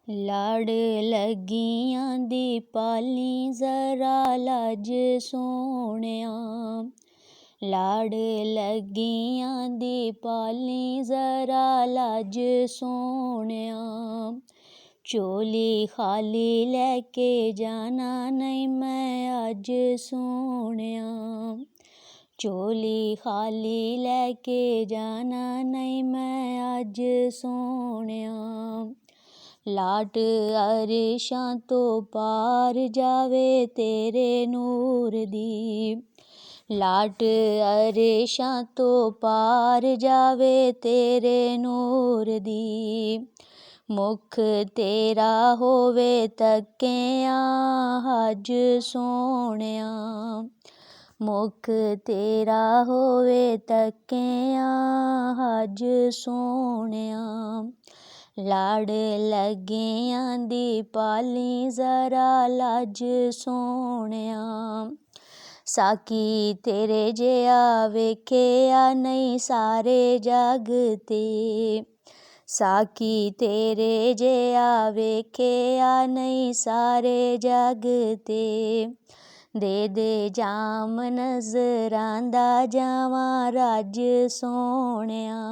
लाड़ लगियां दी पाली जरा लाज सोहणिया, लाड़ लगियां दी पाली जरा लाज सोहणिया। चोली खाली लैके जाना नहीं मैं अज सोहणिया, चोली खाली लैके जाना नहीं मैं अज सोहणिया। लाट अरशां तो पार जावे तेरे नूर दी, लाट अरशां तो पार जावे तेरे नूर दी। मुख तेरा होवे तकिया हज सोहणिया, मुख तेरा होवे तकिया हज सोहणिया। लाड़ लगियां दी पाली जरा लाज सोहणिया। साकी तेरे जिहा वेखिया नहीं सारे जग ते, साकी तेरे जिहा वेखिया नहीं सारे जग ते। दे जाम नजरां दा जावां रज सोहणिया,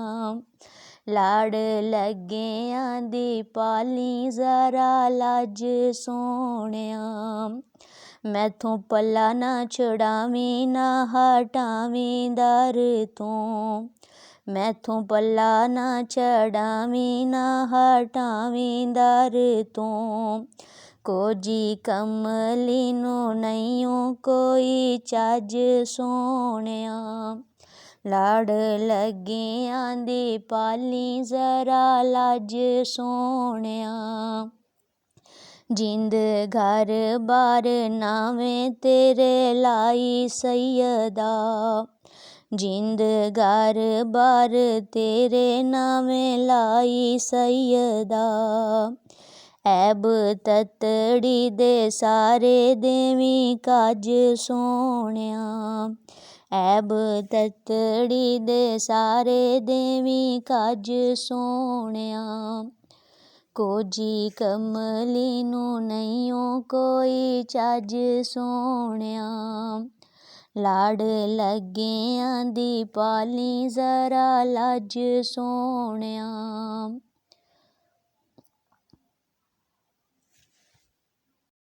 लाड़ लगियां दी पाली जरा लाज सोहणिया। मैथों पल्ला ना छड़ावी ना हटावी दर तों, मैथों पल्ला ना छड़ावी ना हटावी दर तों। कोजी कमली नू नैयों कोई चज सोहणिया, लाड़ लगियां दी पाली जरा लाज सोहणिया। जिंद घर बार नावें तेरे लाई सैयदा, जिंद घर बार तेरे नावें लाई सैयदा। ऐब ततड़ी दे सारे देवी काज सोहणिया, ऐब ततड़ी दे सारे देवी काज सोहणिया। कोजी कमली नू नैयों कोई चज सोहणिया, लाड़ लगियां दी पाली जरा लाज सोहणिया।